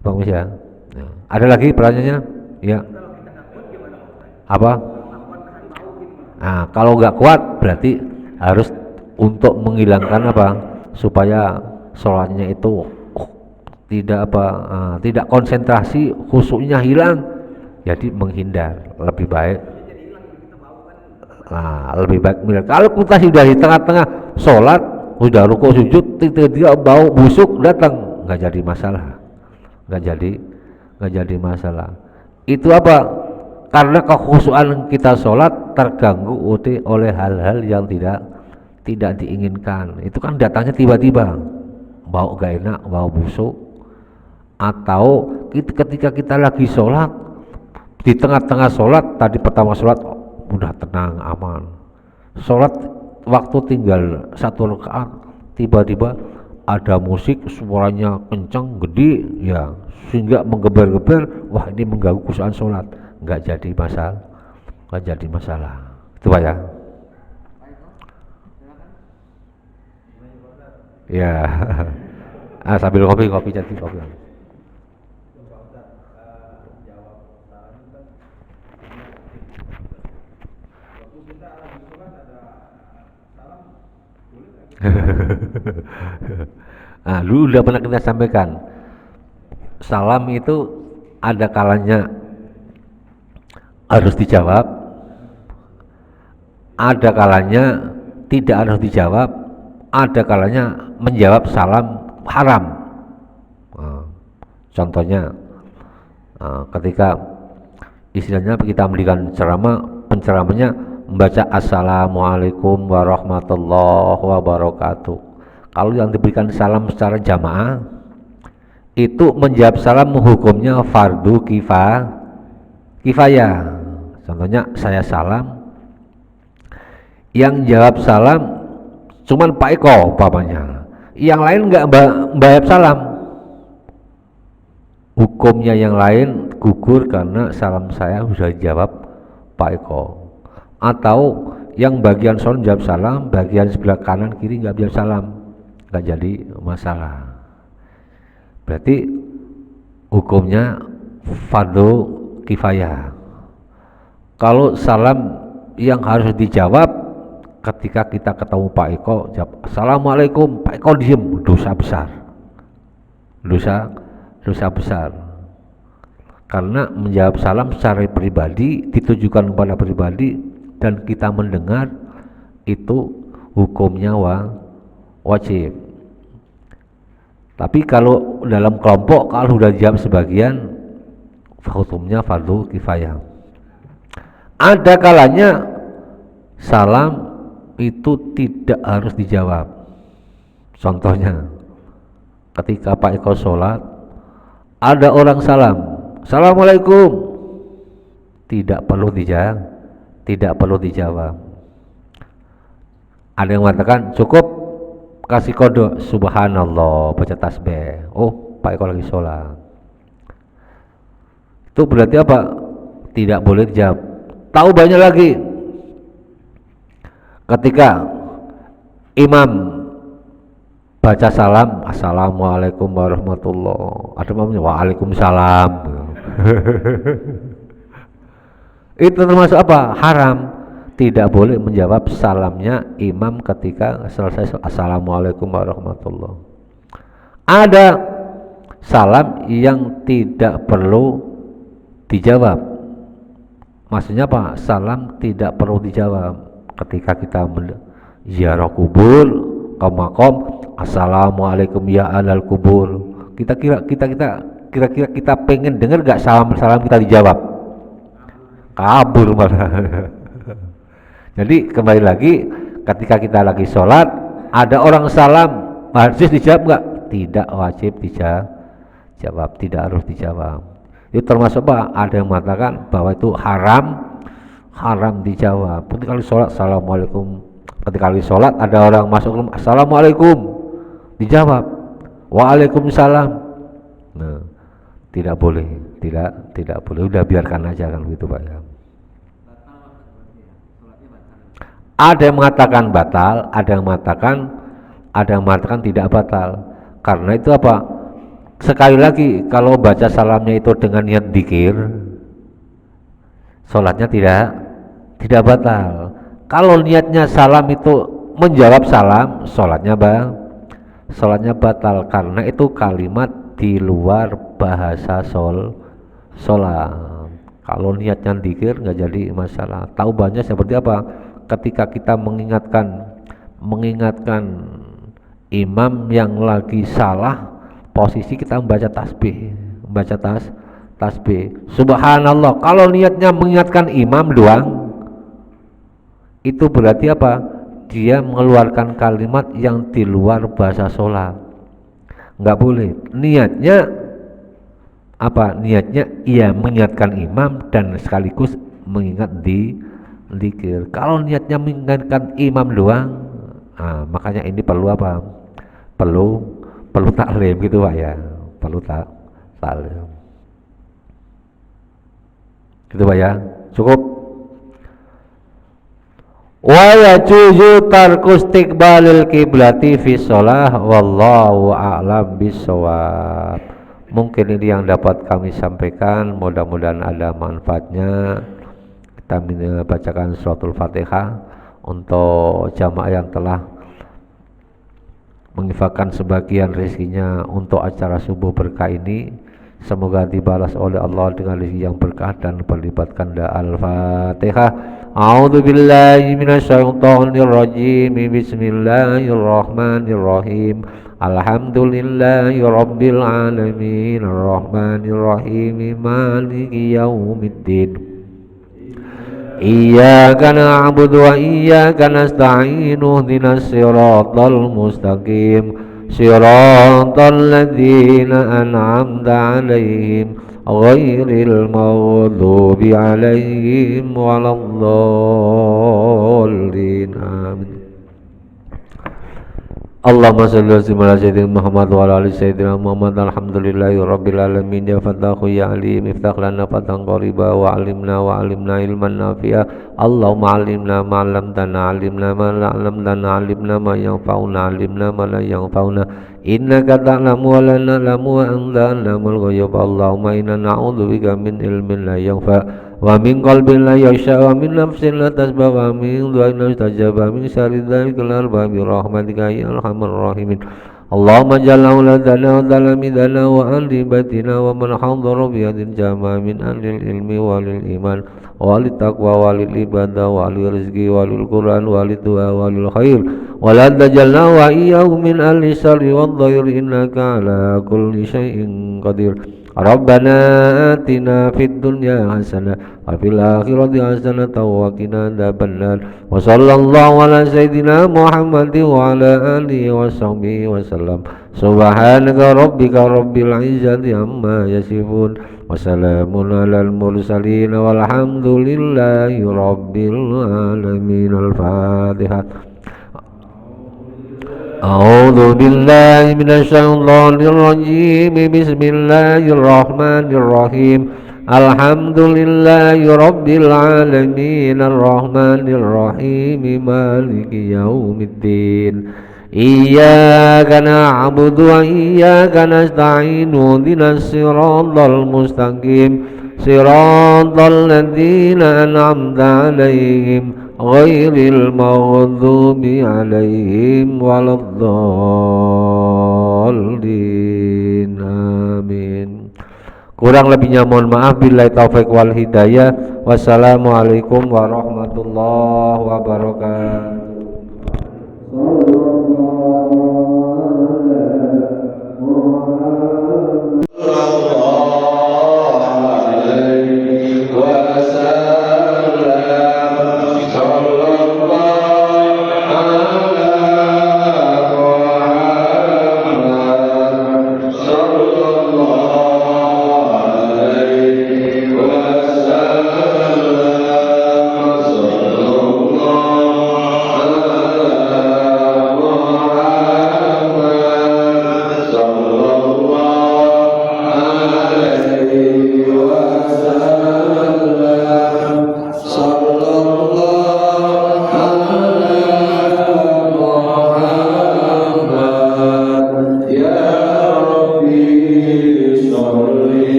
Bagus ya. Nah, ada lagi pertanyaannya? Ya. Apa? Nah, kalau nggak kuat berarti harus untuk menghilangkan apa? Supaya sholatnya itu tidak konsentrasi, khusyuknya hilang, jadi menghindar lebih baik. Nah, lebih baik misalnya, kalau kita sudah di tengah-tengah sholat, sudah rukuk sujud, tiba-tiba bau busuk datang, nggak jadi masalah, nggak jadi masalah. Itu apa? Karena kekhusyukan kita sholat terganggu oleh hal-hal yang tidak diinginkan. Itu kan datangnya tiba-tiba, bau gak enak, bau busuk, atau ketika kita lagi sholat, di tengah-tengah sholat, tadi pertama sholat udah tenang aman, sholat waktu tinggal 1 rakaat tiba-tiba ada musik suaranya kencang gede ya sehingga menggeber-geber, wah ini mengganggu khusyukan sholat, nggak jadi masalah itu Pak ya. Ya. Sambil kopi jadi kopi. Nah, dulu udah pernah kita sampaikan, salam itu ada kalanya harus dijawab, ada kalanya tidak harus dijawab, ada kalanya menjawab salam haram. Contohnya ketika istilahnya kita memberikan ceramah, penceramahnya membaca assalamualaikum warahmatullahi wabarakatuh. Kalau yang diberikan salam secara jamaah itu menjawab salam hukumnya fardu kifayah. Contohnya saya salam, yang jawab salam cuman Pak Eko umpamanya, yang lain nggak menjawab salam, hukumnya yang lain gugur karena salam saya sudah dijawab Pak Eko. Atau yang bagian sholat jawab salam, bagian sebelah kanan kiri nggak jawab salam, nggak jadi masalah. Berarti hukumnya fardu kifayah. Kalau salam yang harus dijawab ketika kita ketemu Pak Eko, jawab assalamualaikum, Pak Eko diem, dosa besar, dosa besar. Karena menjawab salam secara pribadi, ditujukan kepada pribadi, dan kita mendengar, itu hukumnya wajib. Tapi kalau dalam kelompok, kalau sudah dijawab sebagian, hukumnya fardu kifayah. Ada kalanya salam itu tidak harus dijawab. Contohnya ketika Pak Eko sholat, ada orang salam, assalamualaikum, tidak perlu dijawab. Ada yang mengatakan cukup kasih kode subhanallah, baca tasbih. Oh, Pak Eko lagi sholat. Itu berarti apa? Tidak boleh dijawab. Tahu banyak lagi, ketika imam baca salam, assalamualaikum warahmatullahi, ada mamanya waalaikumsalam. Itu termasuk apa? Haram. Tidak boleh menjawab salamnya imam ketika selesai assalamualaikum warahmatullahi. Ada salam yang tidak perlu dijawab. Maksudnya apa? Salam tidak perlu dijawab. Ketika kita ziarah kubur ke makom, assalamualaikum ya alal kubur. Kira-kira kita pengen dengar gak salam kita dijawab? Kabur malah. Jadi kembali lagi, ketika kita lagi sholat, ada orang salam, harus dijawab nggak? Tidak wajib dijawab, tidak harus dijawab. Itu termasuk apa? Ada yang mengatakan bahwa itu haram dijawab. Ketika kali sholat, assalamualaikum. Ketika kali sholat ada orang masuk rumah, assalamualaikum, dijawab, waalaikumsalam. Nah, Tidak boleh, tidak boleh. Udah biarkan aja kan gitu Pak ya. Ada yang mengatakan batal, ada yang mengatakan tidak batal. Karena itu apa? Sekali lagi, kalau baca salamnya itu dengan niat dzikir, sholatnya tidak batal. Kalau niatnya salam itu menjawab salam, sholatnya batal karena itu kalimat di luar bahasa sholat. Kalau niatnya dzikir nggak jadi masalah. Taubannya seperti apa? Ketika kita mengingatkan imam yang lagi salah, posisi kita membaca tasbih, tasbih. Subhanallah. Kalau niatnya mengingatkan imam doang, itu berarti apa? Dia mengeluarkan kalimat yang di luar bahasa sholat. Nggak boleh. Niatnya apa? Niatnya ia mengingatkan imam dan sekaligus mengingat di dzikir. Kalau niatnya mengingatkan imam doang, makanya ini perlu apa? Perlu taklim gitu Pak ya. Perlu taklim. Gitu Pak ya. Cukup. Wa yajuzu tarku istiqbalil qiblati fi shalah wallahu a'lam bissawab. Mungkin ini yang dapat kami sampaikan, mudah-mudahan ada manfaatnya. Kita bacakan suratul Fatihah untuk jamaah yang telah menginfakkan sebagian rezekinya untuk acara subuh berkah ini. Semoga dibalas oleh Allah dengan rezeki yang berkah dan melibatkan Al-Fatihah. A'udzu billahi minasyaitonir rajim. Bismillahirrahmanirrahim. Alhamdulillahi rabbil alamin arrahmanir rahim maliki yaumiddin. Iyyaka na'budu wa iyyaka nasta'in ihdinas siratal mustaqim siratal ladzina an'amta 'alaihim ghairil maghdubi 'alaihim waladdallin. Amin. Allahumma salli ala sayyidina Muhammad wa ala ali sayyidina Muhammad. Alhamdulillahi rabbil alamin. Ya Fattahu ya Alim, iftah lana fatan qariba wa alimna ilman nafi'a. Allahumma alimna ma 'allamtana, alimna ma la 'allamtana, alimna ma yanfa'una, alimna ma la yanfa'una. Innaka ta'lamu wa la na'lamu wa anta 'allamul ghuyub. Allahumma inna na'udzubika min ilmin la yanfa' wa min qalbin la yakhsha wa min nafsin la tasba wa min du'ain la yustajaba min syarri dzalikal arba bi rahmatika ya arhamar rahimin. Allahumma jalla auladana wa talamidana wa alibatina wa man hadara bi hadin jama min alil ilmi walil iman walil taqwa walil ibadah walil rizqi walil quran walil du'a walil khair wa la tajalna wa iyyahum min ahli syarri wad dhair innaka ala kulli syai'in qadir. Rabbana atina fid dunya hasanah wa fil akhirati hasanah wa qina adzabannar. Wa sallallahu ala sayyidina Muhammadin wa ala alihi wa sahbihi wa sallam. Subhanaka rabbika rabbil izzati amma yasifun wa salamun alal mursalin walhamdulillahi rabbil alamin. Al-Fatihah. A'udzu billahi minasyaitonir rajim. Bismillahirrahmanirrahim. Alhamdulillahi rabbil alamin arrahmanir rahim maliki yaumiddin. Iyyaka na'budu wa iyyaka nasta'in ihdinas siratal mustaqim siratal ladzina an'amta 'alaihim ghairil maghdubi 'alaihim waladdallin. Amin. Kurang lebihnya mohon maaf. Billahi taufik wal hidayah. Wassalamualaikum warahmatullahi wabarakatuh.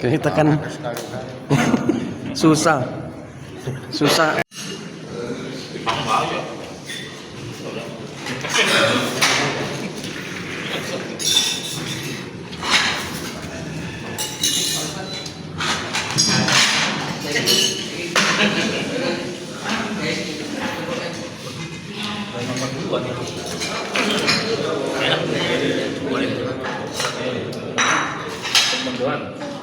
Kita kan susah. Teman-teman